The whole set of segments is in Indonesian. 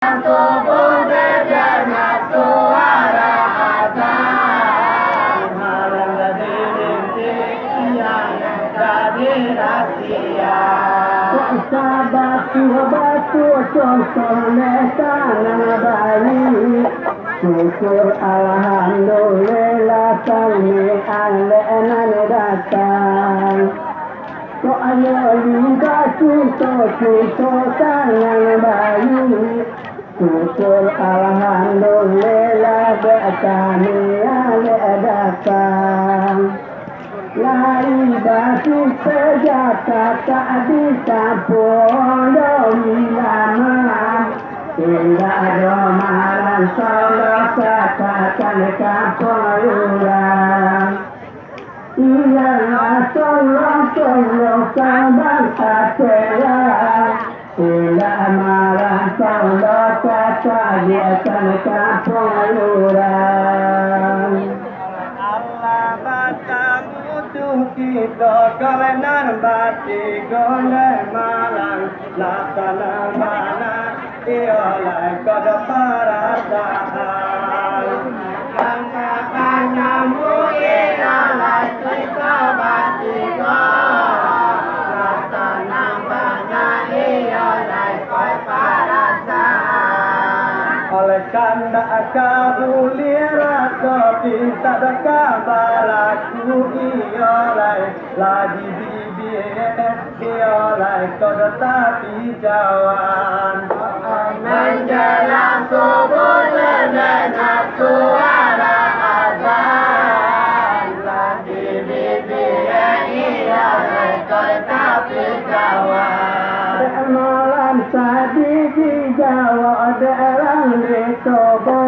Subuh terdengar suara azan, malam dari rintik siang dari rahasia. Batu soleh tangan bayi, syukur alhamdulillah kami alenan datang. Soalnya lidah susu tangan bayi, syukur alhamdulillah kami alenan datang. Lari batu sejata tak disampun demi lama, hingga ramalan salah katakan kampung lulang. Ialah tolong kabar kecewa, hingga malam salah kata dia kampung lulang. Kita kalenan bati golek malang latana mana iolai kada parasaan kanya muilalai kita bati latana mana iolai koi parasaan oleh kanda kabulira pinta da kabar aku iolai lagi bibir iolai kau tapi jawan menjelang subuh terdengar suara azan lagi bibir iolai kau tapi jawan malam tadi di Jawa derang di Tobo,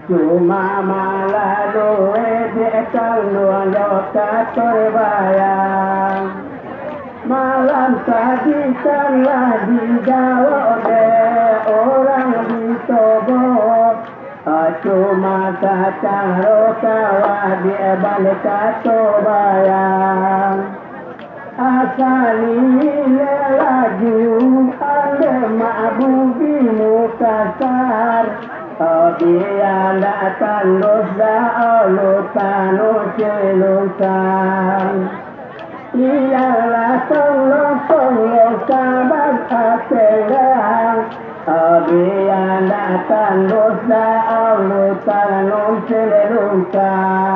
cuma malah duit dekal nuanjok terbayang. Malam tadi telah di Jawa de orang di Tobo, cuma kacang rokawa dia balik bayang. Asali laju ande ma'bubi mukasar, dia datang dosa alutanu celusan. Ialah tolong kabar atelang, dia datang dosa alutanu celusan.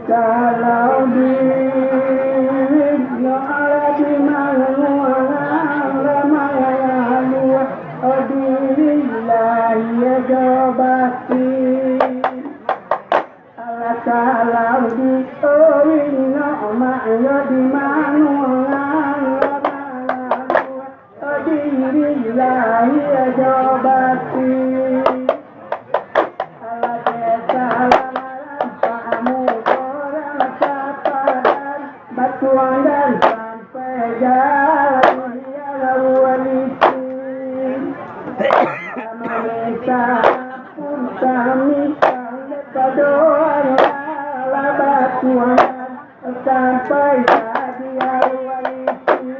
Kalau dirinya ada di mana-mana dirilah ia jabati. Kalau di orina maknya di mana-mana dirilah ia jabati. Batuan sampai jalan dia lalu walisi. kami berdoa labat Tuhan sampai jadi awalisi.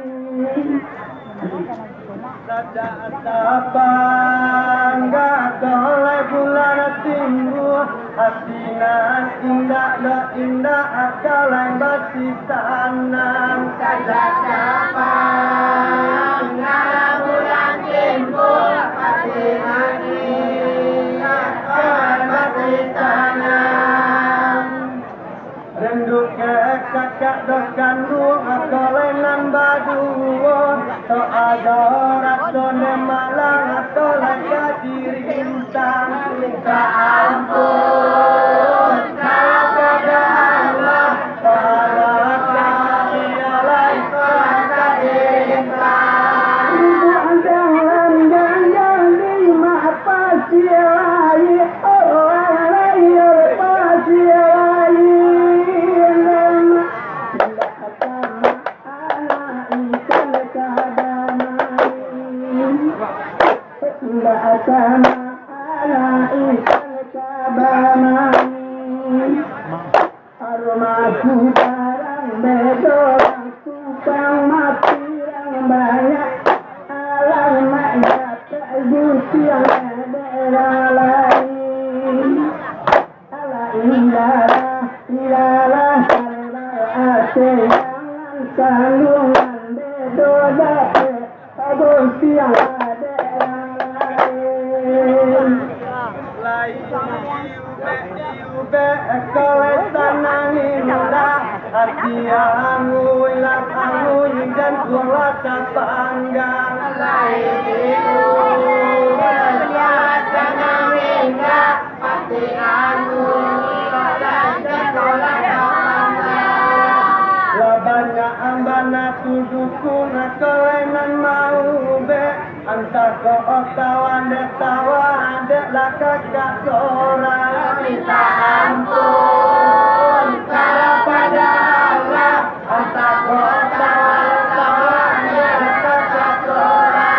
Saja bangga oleh bulan timbul hatinan indah lo indah akal yang basisanan. Saja bangga bulan timbul hatinan indah akal yang basisanan. Rendu ke kakak do kandung akolenan baduo to ada rasa ne malang atau laga diri bintang. Minta ampun kalau pada Allah Allah dia lain laga diri bintang. Ribuan dan lima pasiai oh ayo pasiai. Sama ala ikan kabamani aromaku barang bedorang tukang mati yang banyak alam mayak tergusi yang daerah lain ala ilalah karebar ate jangan kandungan bedodate tergusi yang daerah Ube kolesan angin udah hati angu ilang angu dan kula kapanggang lain itu kolesan angin udah hati angu dan kula kapanggang labanya ambana tudukun kolenan mau ube antah ko otawan detawan dek lakak seorang. Minta ampun kalau pada Allah antah ko otawan detawan dek lakak seorang.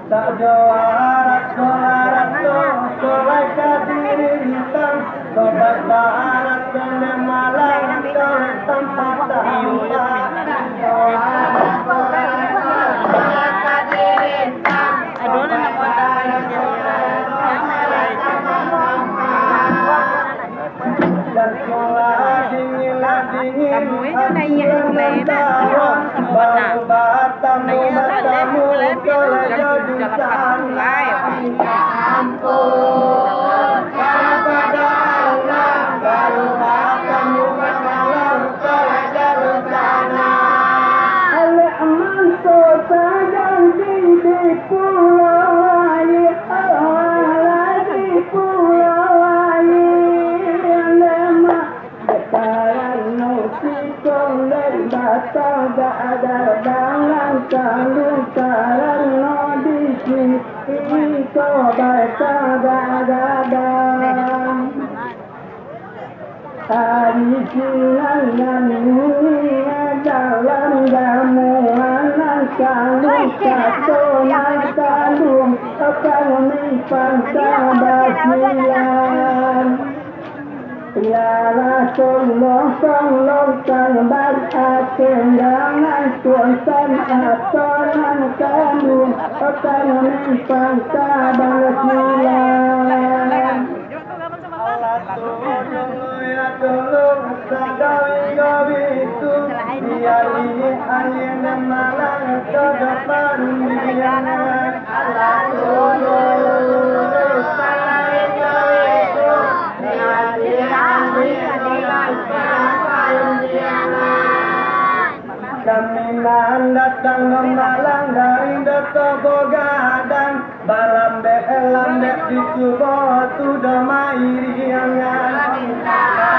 Tak jawara solai kadiri hitam sobat barat sende malang kau tempat tahulah jawara solai kadiri hitam sobat barat dan sekolah dingin hati baru bertemu kalau jadi sana. Minta ampun kalau pada Allah baru bertemu kalau jadi sana. Al-Aman saja di pulau air di pulau air lama bekalan nasi kolek batal gak ada dalam kalung karan no di sini kau batal gak ada hari silangan dunia dalam gamuan kalung katonan kalung kami pantah Yala tolong kabar hati jangan tuan atonan kamu akan mempang kabar silam. Tolong sadawi gawi itu biar lihat alien dan malang kedepan diana. Allah tolong sadawi gawi itu biar lihat alien dan malang kedepan diana. Jaminan datang memalang dari Desa Bogadan, balambe lambe di Subo tu domai riangan.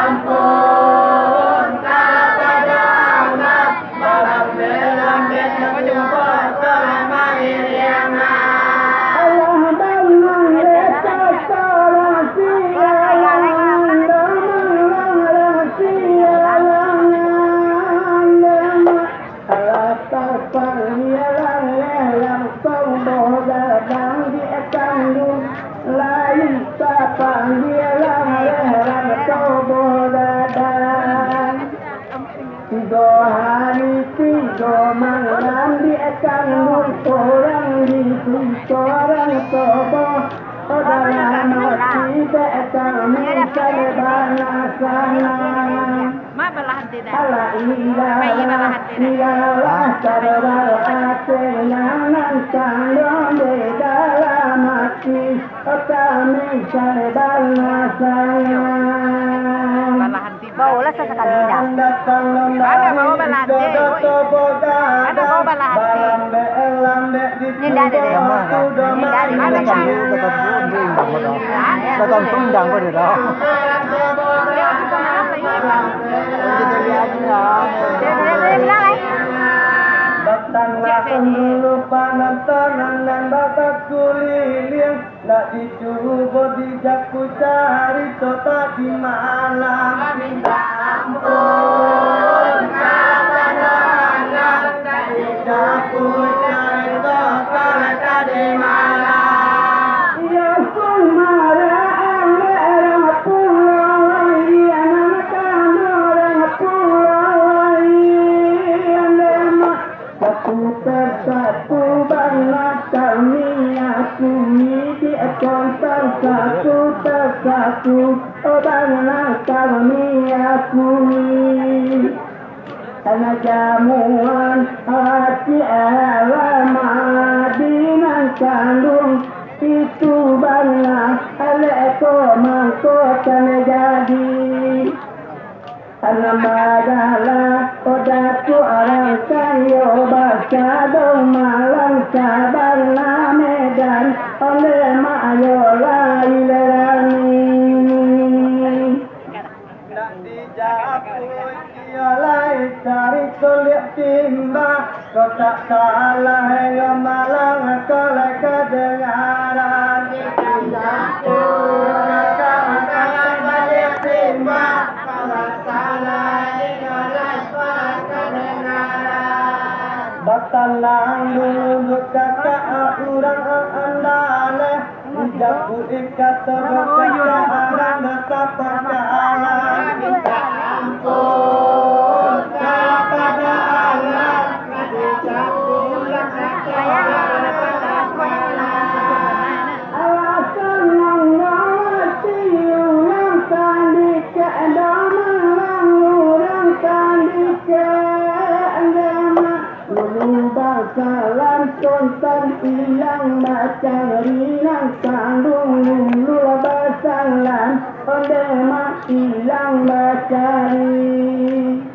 Ampun kalau pada anak, balambe lambe di Subo tu domai riangan. Allah bangun desa seorang sialan, bangun sialan, Allah tapar sialan, lelang sombong dadang dia kandung, lain tapar sialan, lelang sombong dadang. 3 hari 3 malam dia kandung orang di orang sobo dalam hati kami terbana sana. Allah iyalah sabar atenangan kandung di dalam hati kami terbana sana. Bawa sa kanina. Ada mau balante. Ada mau balante. Ninda ada deh. Ninda ada Datang tundang ko dito. Batang lakan dulu panantanan dan batak kuliling, nak dicoba dijaku cari tota di malam. Minta ampun kalau anak, tak dijaku cari tota di malam. Ya pun marah orang pulau dia namakan orang pulau dia satu persatu bangsa kami akui dia kontak satu persatu bangsa kami akui. Karena jamuan hati alamat dengan kandung itu banyak aleko mangkota jadi. Karena badalah odaku orang kayo bahasa dong malang sabar na medan oleh mayola ilerani. Nak dijaku dialai cari kulit timba, kau tak salah yang malang kolai kedengaran. Dijaku kau balik timba, kalau salah dialai kolai kedengaran. Batalang dulu kakak urang andale, dijaku ikat terbekat arang desa perjalanan. Minta ampun kalau pada Allah, dijaku Allah senang ngawasi ulang tadi keadaman orang tadi keadaman Lulu bangsalan kontan hilang baca rilang kandung lulu bangsalan ondema hilang bacari.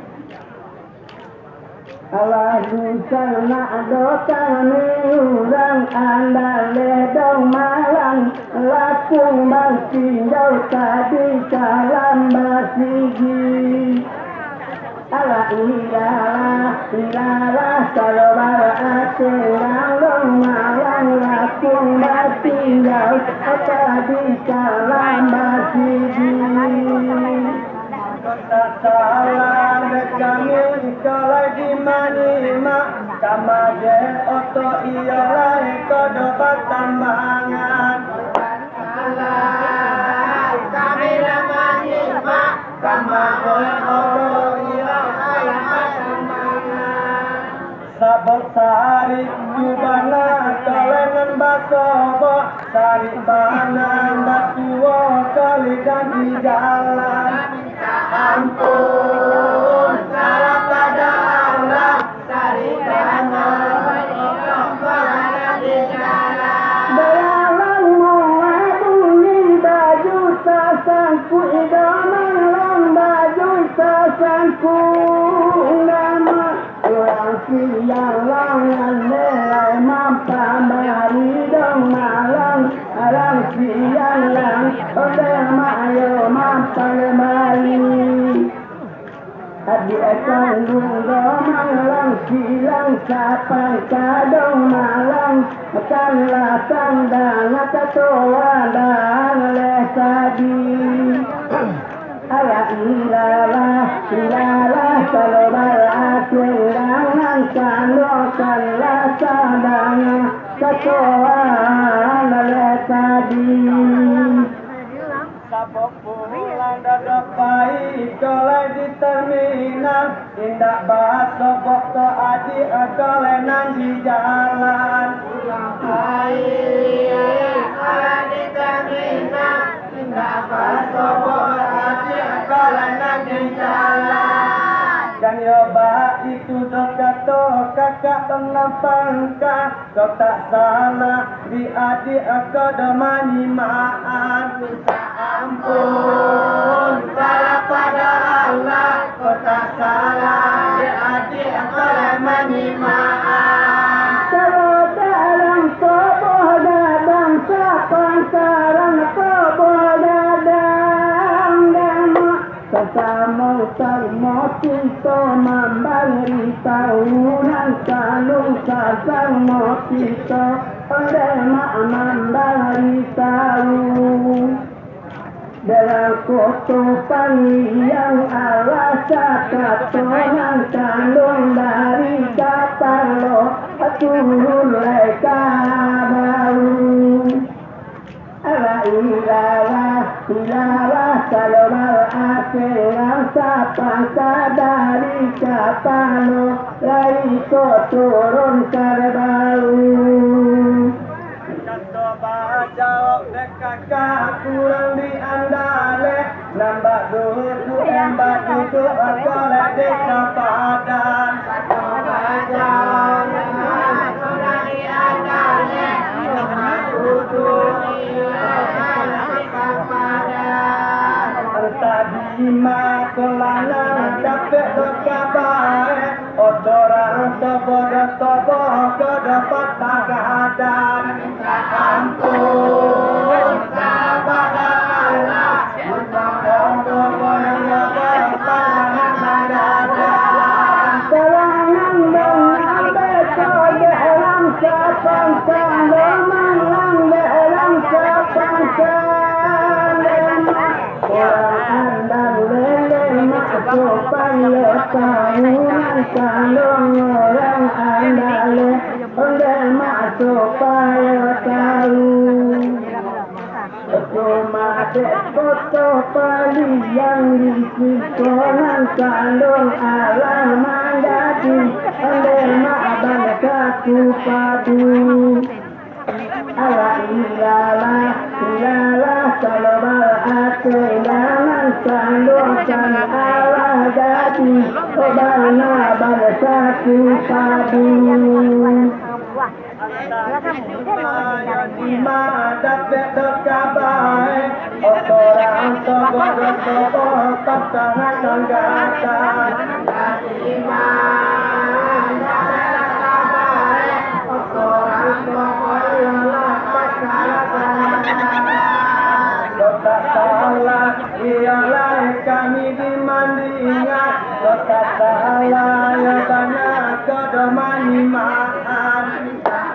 Allah sana dosa urang andale dong malang lakung basi jauh tadi salam basigi. Allah ilalah sabar atenang dong malang lakung basi jauh tadi salam basigi. tak salah kami kalau di mana sama je oto ialah kodo batambangan salah kami lama nima sama oto ialah batambangan sabot sari jubana kalengan basobo sari banan basuo kali dan di jalan ampun salah pada Allah sari banan di jalan Belalang mau bunyi baju sasanku idaman lang baju sasanku nama orang siang langan nilai mampa bari dong malang arang siang lang odeng mayo mampa bari adi akan lumang lang silang sapang kadong malang akan latang dan katoa dan lesadi ala ilala ilala salobar akhir dengan kanokan lasadanya katoa dan lesadi Sabok pulang dadak baik kolai di terminal tindak basok to adi kolai nang di jalan baik kolai di terminal tindak basok adi kolai nang di jalan dan yoba itu dokato kakak pengampangka kau tak salah di adik aku domani maaf minta ampun salah pada Allah kau tak salah di adik aku domani maaf kalau dalam koboh dadang sapang sarang koboh dadang dama sesama sama kita memberi tahunan kalung sasang kita oleh mak memberi tahu dalam kutupan yang Allah katonan kandung dari kapal lo turun leka baru ala ilala kalau mal akhirang sapang dari kapal lo lari ko turun baru coba jawab dek kakak kurang di andale nambah duduk embak duduk kolai desa padan coba jangan kurang di andalnya nambah duduk entah di makolana dapat berkabar odorang tobo kedapat tagadan minta ampun kepada Allah untuk tobo yang berpandangan dadakan Kalangan dengan betul dalam sapang kandungan lang dalam sapang kandungan orang andang lele masuk panggil tahunan kandung orang andang lele masuk panggil tahu cuma dek foto pali yang disikonan kandung alam mandati oleh ma'aban kaku padu ala ilala kalau berakhirang kandung kan ala jadi obana bangsaku padu Ima dapat berkabar orang tobo pasangan tanggatan iman dapat kabar orang tobo yang Kota salah ialah kami dimandingan Kota salah ya banyak kedomani maaf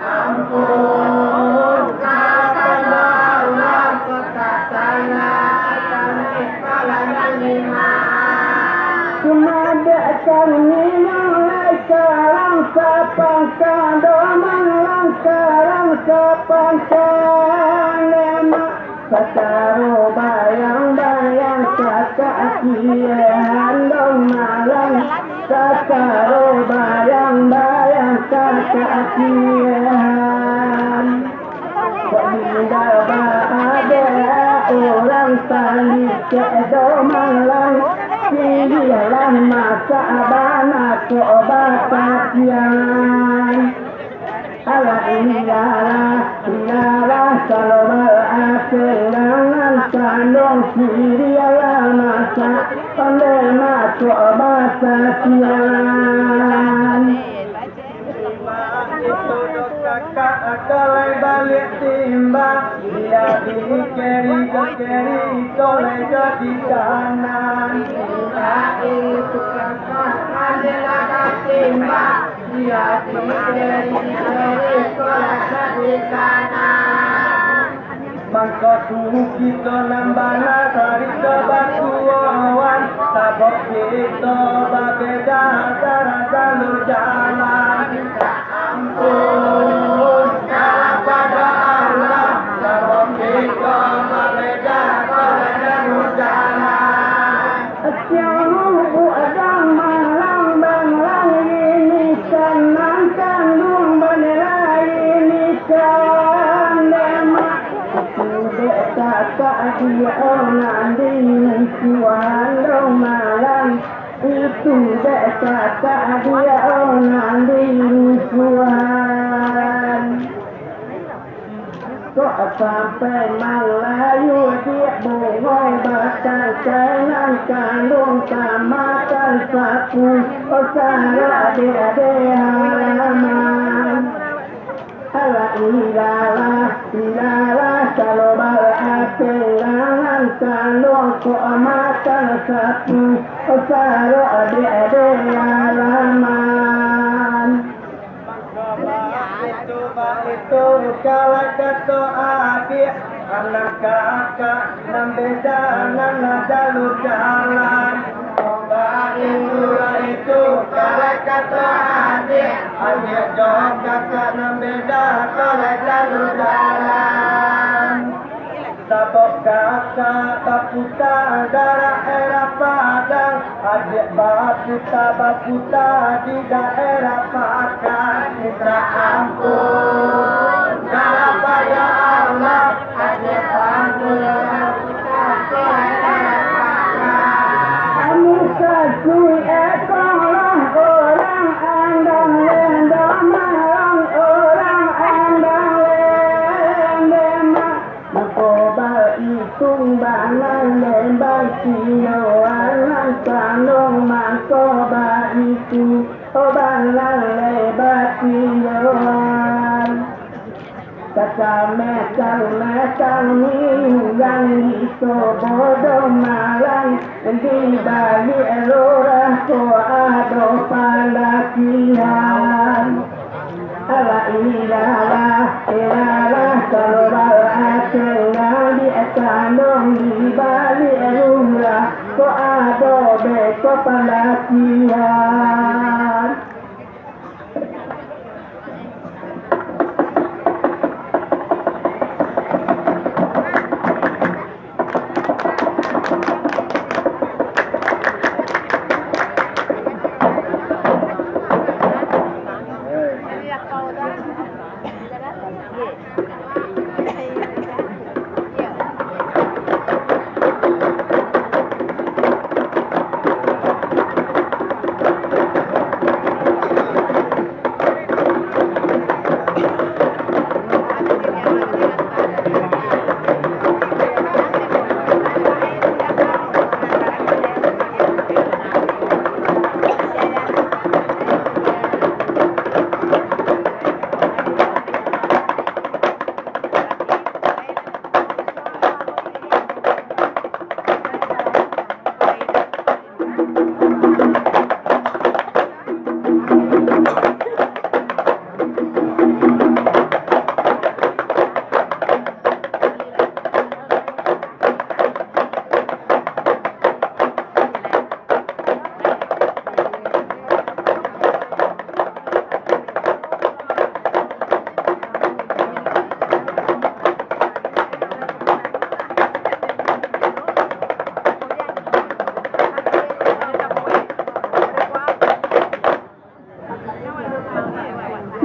ampun kepada Allah kota salah kami kalangan iman cuma dekat nilai sekarang sapang kandoman lang sekarang sapang kanema Sakaro bayang-bayang kakak handong malang Sakaro bayang-bayang kakak Sebinda ada orang tali kedoman lang Sililah masa abana sobat kakian ala ilala kalau berakhirang kandung siriala masa pandai masuk bahasa siang Toleh balik timbang, dia dikeri toleh jadi kanan. Kita itu adalah ketimbang, dia dikeri kolak di kanan. Mangko tuhu kita nambana sari kebatuan, sabok kita berbeda cara jalur jalan. Ampun, dalam pada Allah, sabok kita berbeda kolak jalur jalan. Siapa adang malang banglang ini kanan kandung bandelai ini kandema sudah kakak dia nanti suan dong malang itu dek kakak dia nanti suan kok sampai Melayu dia bongol bakal jalan kandung kamakan sapu osara dia halaman ala ilalah kalau balatengan kandung kok makan sapu osara dia halaman Itu kalau kata adik anak kakak membeda anak jalur jalan. Itu kalau kata adik jawab kakak membeda kalau jalur jalan. Sabok kakak baputa daerah Padang, adik baputa di daerah Padang. Minta ampun, kalau pada Allah, adik ampun, kamu satu ekorlah orang andang lendang malang orang andang lendang makobal hitung banan lembang siloan kandung makobal itu banan lebat siloan Kacang yang itu bodoh malang di balik lurah ko ado palakihan ala ilalah kalau balatengan di kandung di balik lurah ko ado beko palakihan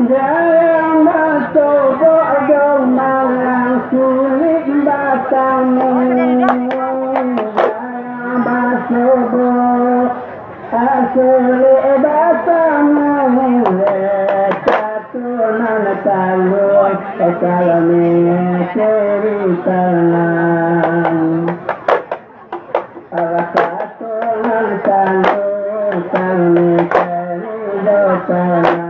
Jangan bercoba dong malang sulit batamu. Jangan bercoba sulit batamu. Catunan talun kalami ceritanan. Catunan talun kalami ceritanan.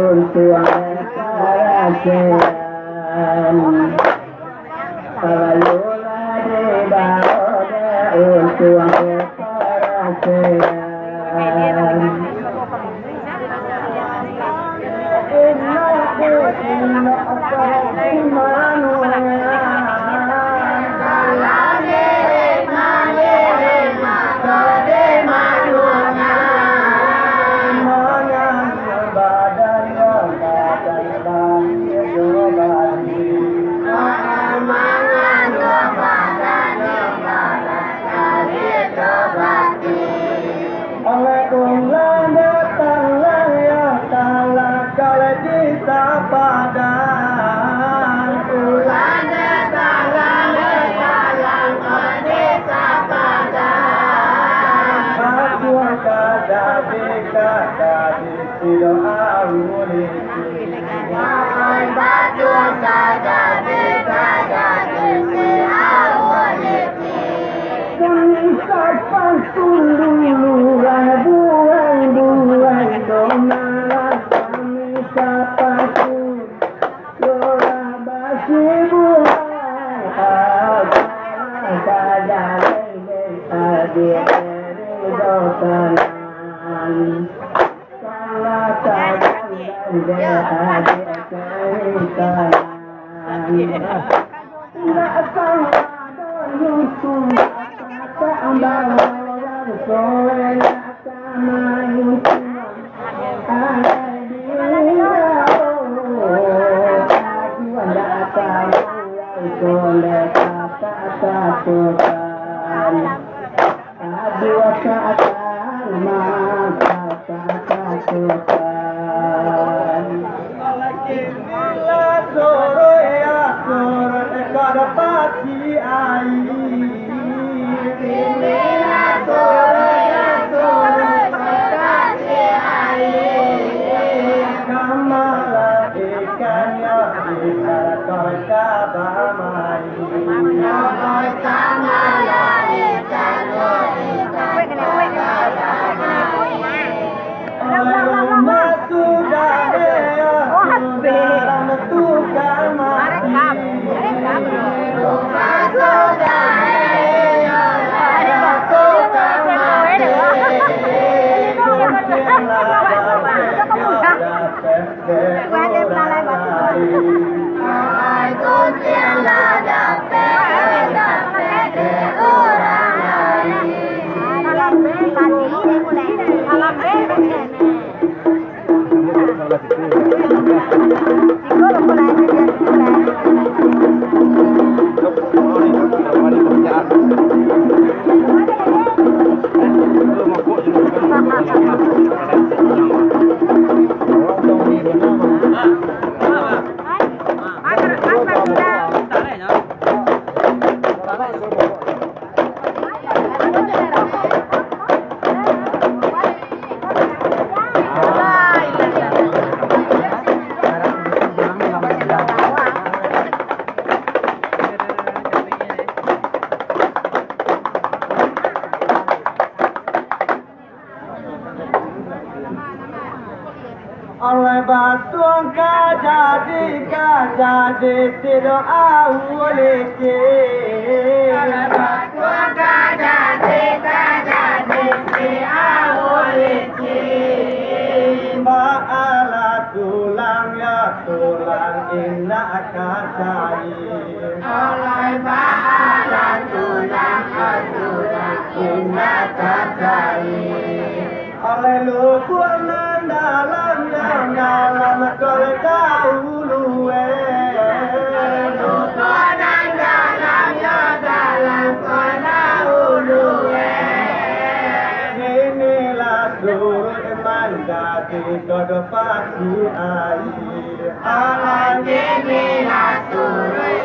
untuang karasean Kalula di baode untuang karasean oleh batuang kajadi sido awalike batuang kajadi si awalike maala tulang ya tulang indah kacai oleh maala tulang ya tulang indah kacai oleh lukuan dalam yang dalam kau dahulu lukuan dalam yang dalam kau dahulu inilah surut mandati kau pasti air alam inilah surut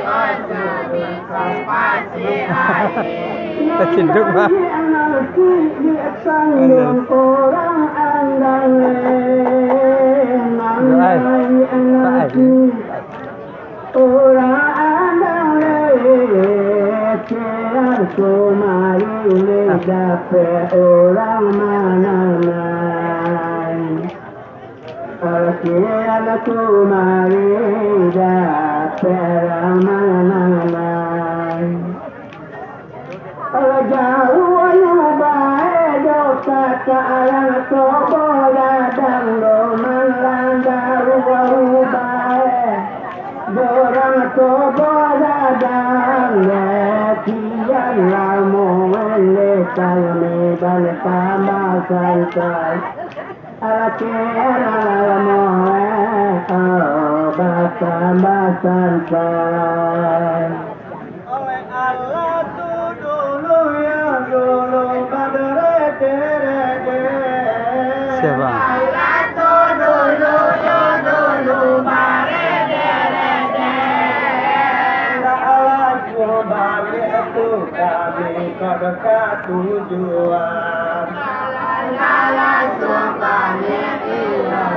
kau pasti air tercinduk pak orang andang orang andang tiar sumayu dapat orang mana Alkian kumarida peramananai Jauh bae dosa sekarang sobola dan doman langgar bae dorang sobola dan letian lamu letal me bal tambah santai Alkian lamu tambah santai oleh Allah tuh dulu ya dulu badere dere Siapa? Allah tuh dulu ya dulu bare dere Ya Allah subhanahu itu kami ke tujuan Allah subhanahu iya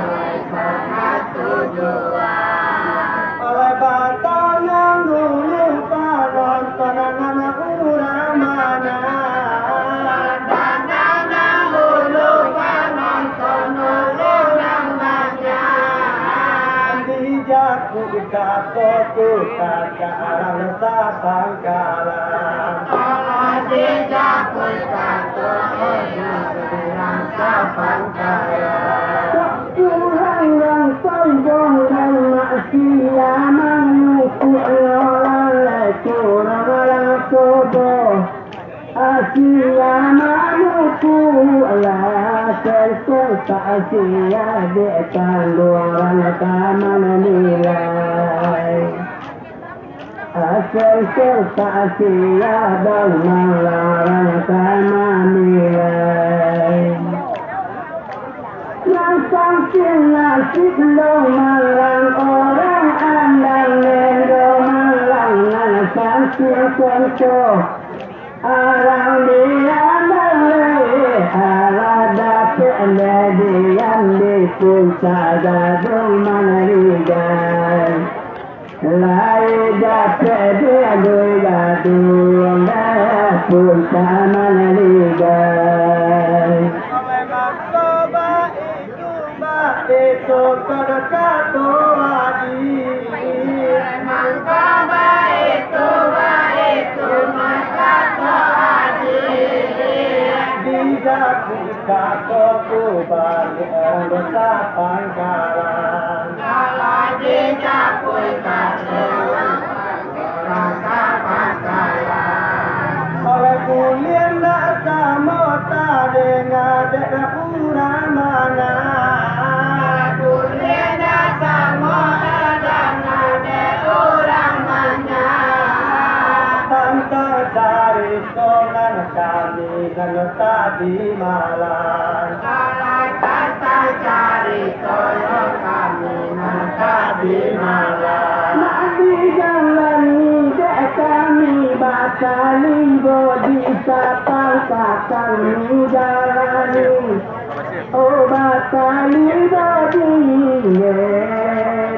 sangat tujuan oleh batang yang dulu panon penangan urang mana Banana hulu panon sono orang banyak dijaku dikaku kakarang sapangkalan kalau tidak berkata orang sapangkalan Kurang yang sombong dan maksiat menyuku oleh curang orang soboh Asia menyuku oleh sesuatu Asia dekan orang taman nilai Sesuatu Asia dan melarang taman nilai Sampai nasib lo malang orang andang lendo malang sampai contoh arang dia dalai arah dapet median di puncak gadung manarigan lai dapet dia doi gadung puncak manarigan oleh maktoba itu kedekat wadi maka baik itu maka dijaku kaku balik dosa pangkalan kalau dicapui kacau rasa pangkalan oleh kuliah nak sama tade ngadek kurang mana kulina sama dan ada orang banyak tante cari konan kami dan tadi malam kalau kata cari toyo kami nanti di malam Nabi jalan dek kami bakali bodi sapang kami jalani Oh bakali bodi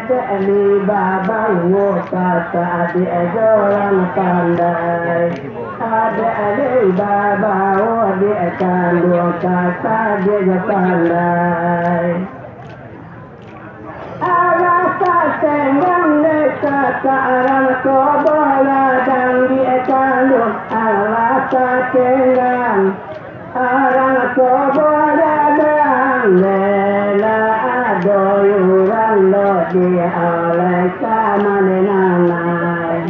dek ni babang kata adik orang pandai adik babang adik kandung kata dia pandai Alasa tenggang desa sekarang kobola dan dietalu Alasa tenggang arang kobola dan lela adoyuran lo di oleh kamanenanai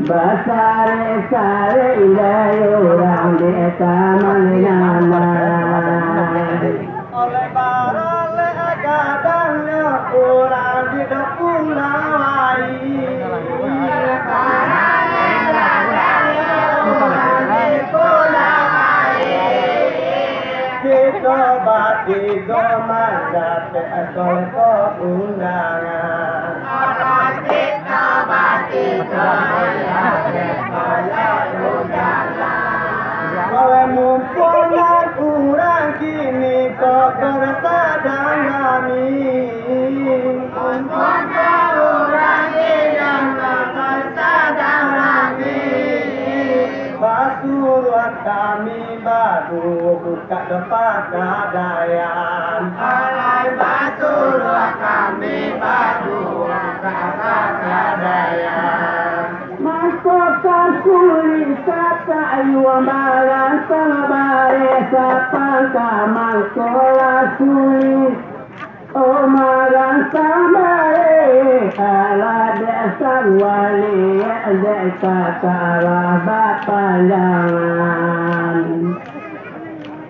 Basare-sare indayuran di kamanenanai oleh barale kadangnya kurang di depung nawai kita bati doman dapet ekor undangan oleh mumpungan kurang kini kok bersadang kami Basuruan kami aku buka depan kadayan. Alai basuruh kami berdua kakak kadayan. Mahkota sulit kata ayu amalan sabare sapang kamang kola sulit. Omaran sabare ala desa wali desa karabat panjangan.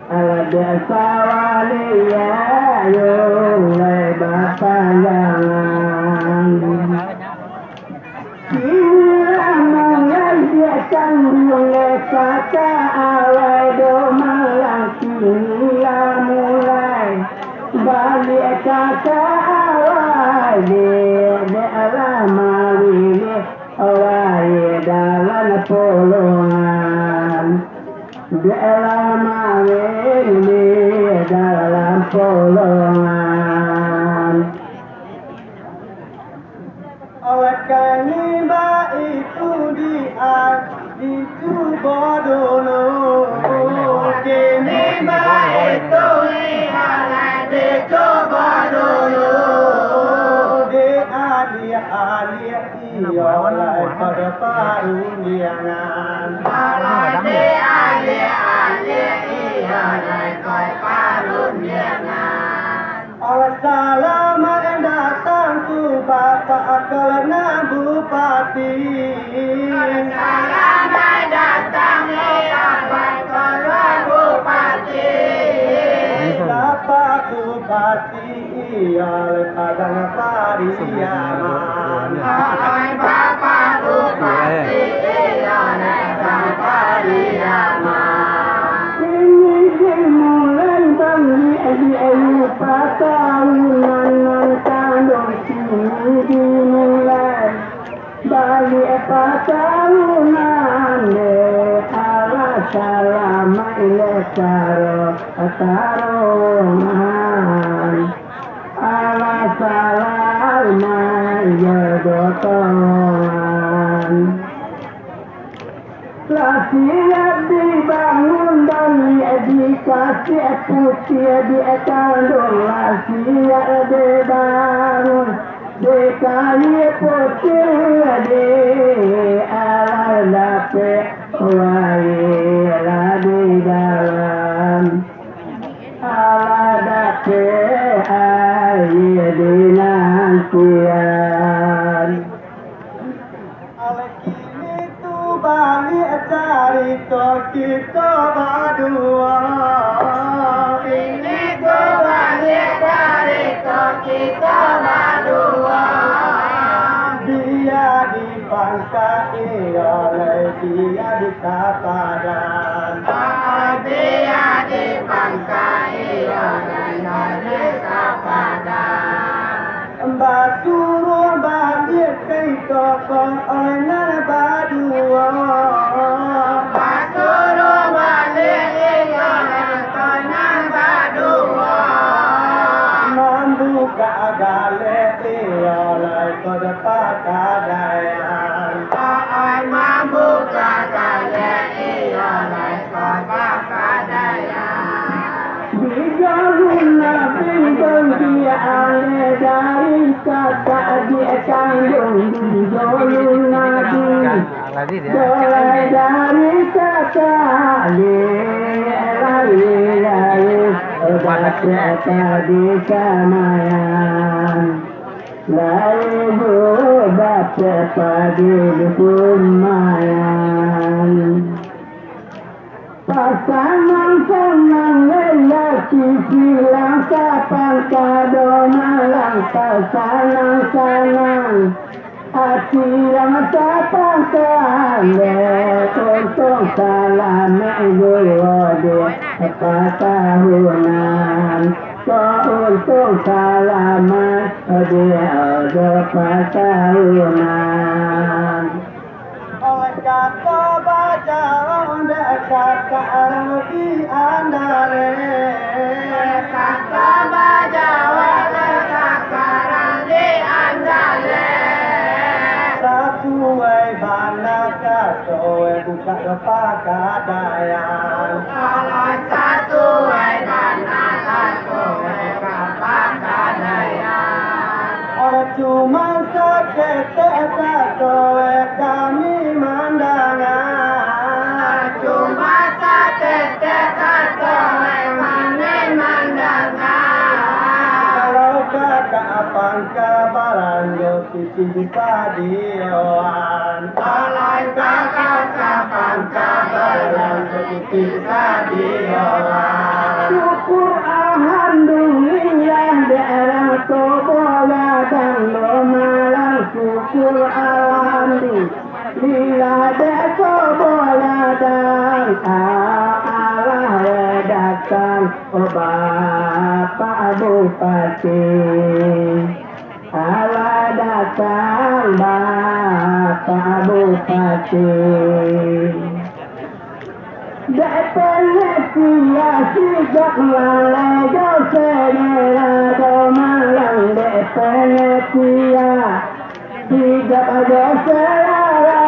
Ala desa wali yung lebat panjangan. Kata awal domalang kini mulai balik kata awal de lama wili awal dalam polongan de lama wili dalam polongan. Oleh kanibah itu itu bodoh Kini baik tu ihalah dicoba dulu. di alia iolai pada parundiangan. Kalau di alia ihalah kau karuniakan. Selamat datang tu Bapak Kelana Bupati. Selamat datang Bapak Kelana Bupati. Bapak Bupati ialah kadang pariaman. Hai Bapak Bupati ialah kadang pariaman. Ini dimulai bagi tahunan kandung sini dimulai bagi tahunan ala salama ilekaro taruman ala salama jodotan. Siap dibangun dan dikasih putih di kandung. Siap dibangun dikasih putih di alam dapet wajah di dalam alam dapet air di nantian. Balik cerita kita berdua. Ini balik cerita kita berdua. Dia dipangkai oleh dia di Kapadan. Dia dipangkai oleh di Kapadan. Basuruh balik kita oleh berdua. Basuruh balik oleh berdua. Membuka galeri oleh kode pakadayan. Membuka galeri oleh pakadayan. Di jalurna bintang dia ale dari kata dia kandung. Di jalurna mulai dari kata lari kata di kamayan. Lari dapat padi di kumayan. Pasangan senang lelaki silang kapan kado malang. Pasangan senang hati yang kapan kande. Untung salam menggulode tahunan. Untung salaman dia tahunan. Oleh kata baca kata arti andale. Kata baca oleh kakaran di andale. Sesuai bana kata buka pakadayan. Kalau pangka baranggo cici padioan. Alai kakak sapangka baranggo cici padioan. Syukur alhamdulillah daerah Toboga dan Malang. Syukur alhamdulillah daerah Toboga dan Allah redakan Bapak Bupati. Allah datang Bapak Bupati. Dependencia sigap lalai dosenera domalang. Dependencia sigap dosenera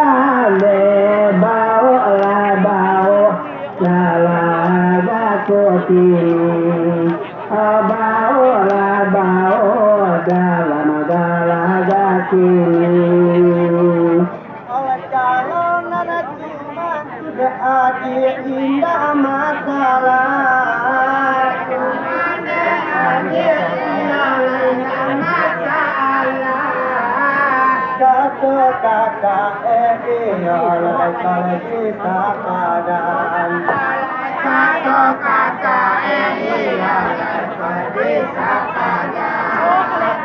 bau lalaga kotini. Bau dalam galaga kini. Oleh calon anak cuma adik indah masalah. Kata kakak oleh kalau kita padan.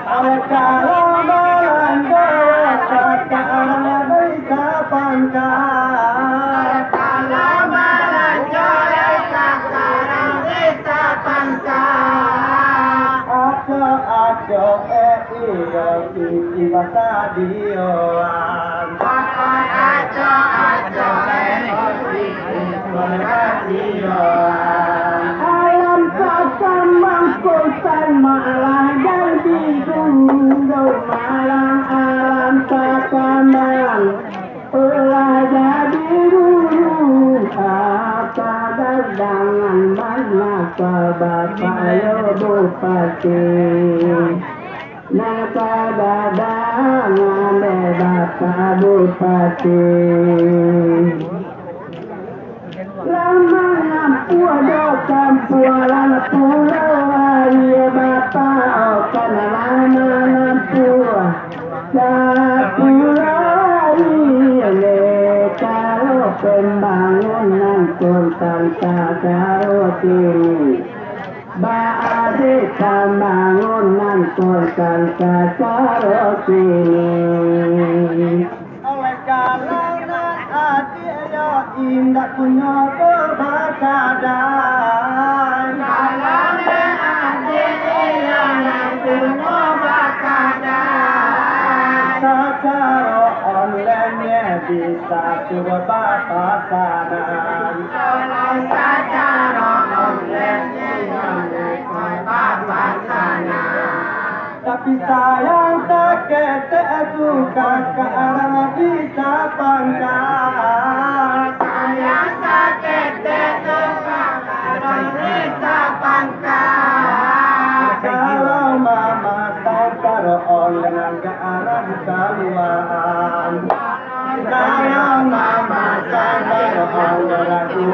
Oleh kalau melanda kakak bisa pangkat. Aco iyo kiki basa dioan. Alam kasambang kosan malah jadi gunung malang. Alam kasambang ulah jadi gunung. Apa dagangan mana ke Bapak yo Bupati. Naka dagangan Bapak Bupati. Lama lampu ada kampualan pulau ya Bapak okan lama lampu pulau kalau pembangunan kontan karo kini baade pembangunan kontan karo kini. Oleh kalangan adiknya indah punya kebakaran. Kalangan adiknya punya bakaran. Secara online bisa coba papasaran. Kalau secara online Tapi sayang sakit itu kakak arah bisa pangkat. sayang sakit itu kakak bisa pangkat. Kalau mama tahu taruh online ke arah keluaran. Kalau mama tahu online ke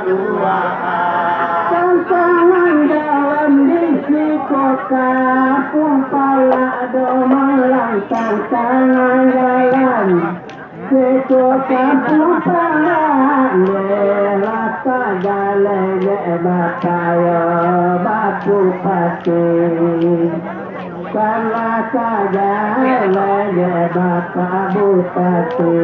keluaran. Tantangan dalam diri kota Pumpala Domalang. Tantangan dalam diri kota Pumpala. Lelaka galele batayo Bupati. Karena saja lele Bapak Bupati.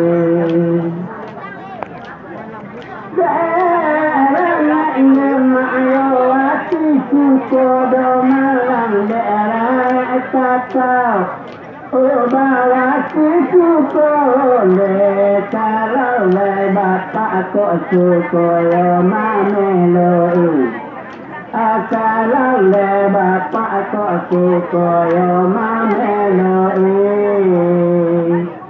Daerah ini mayawati suku Domalang. Daerah Tatau Ubawati suku kalau Bapak kok suku Mameloi. Kalau Bapak kok suku Mameloi.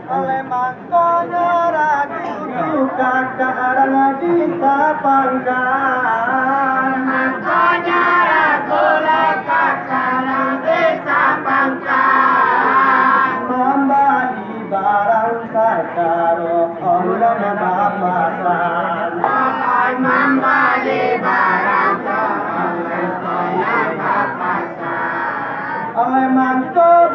Oleh mangkonya ragu kakak arah bisa pangkat. Makanya ragu kakak bisa pangkat. Membeli barang sakaro online bapasan. Pakai membeli barang online papasan. Oleh mangko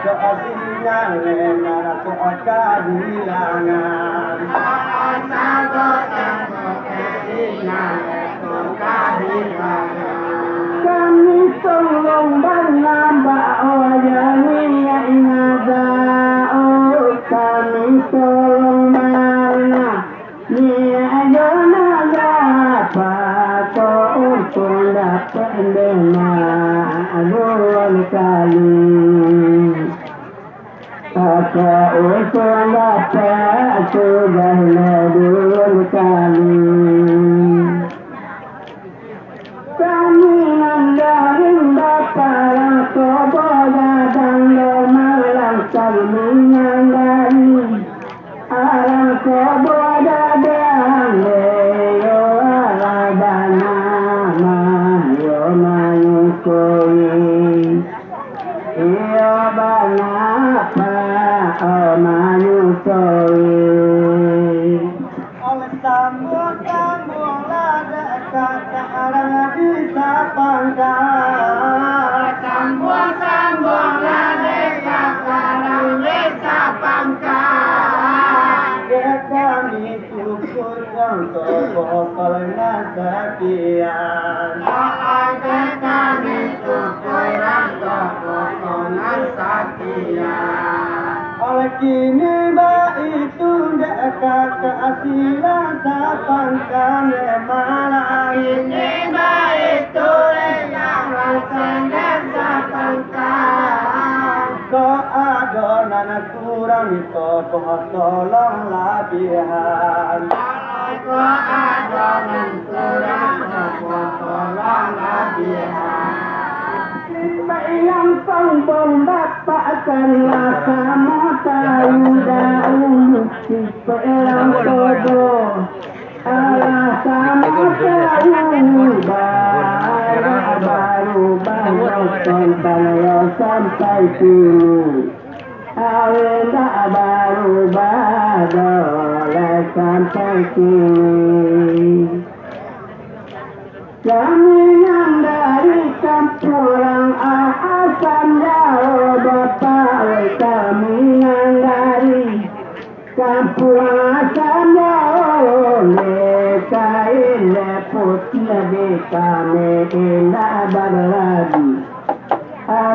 doa sinyalena doa kehilangan kami tolong bernambah wajahnya inada oh kami tolong bernambah niaga naga apa kau untuk dapat dengar dua kali apa untuk dapat sudah dua kali kami nandarin para koboda dan malang kami nandari alam koboda dan leo aladana mayo mayukoi iyo banapa o mayukoi oleh sambung-sambung lada kata orang bisa pangkal Sambung-sambung lade kakarang desa pangkal. dia kami syukur untuk pokoknya sekian Doa kami syukuran kepokongan sekian. oleh kini itu dekat keasilan sapangkan malang Ini baik tulis yang rancang desa pangkal. doa donan kurang itu tolong labihan Aku ada menkurang kepokongan labihan. yang sombong bapakkanlah kamu tahu dahulu tipe yang bodoh Allah kamu tahu baru tonton yang sampai sini awalnya baru sampai sini kami yang dari campuran asam jauh bapak kami yang dari campuran asam jauh lekain leput lebih kami indah berlagi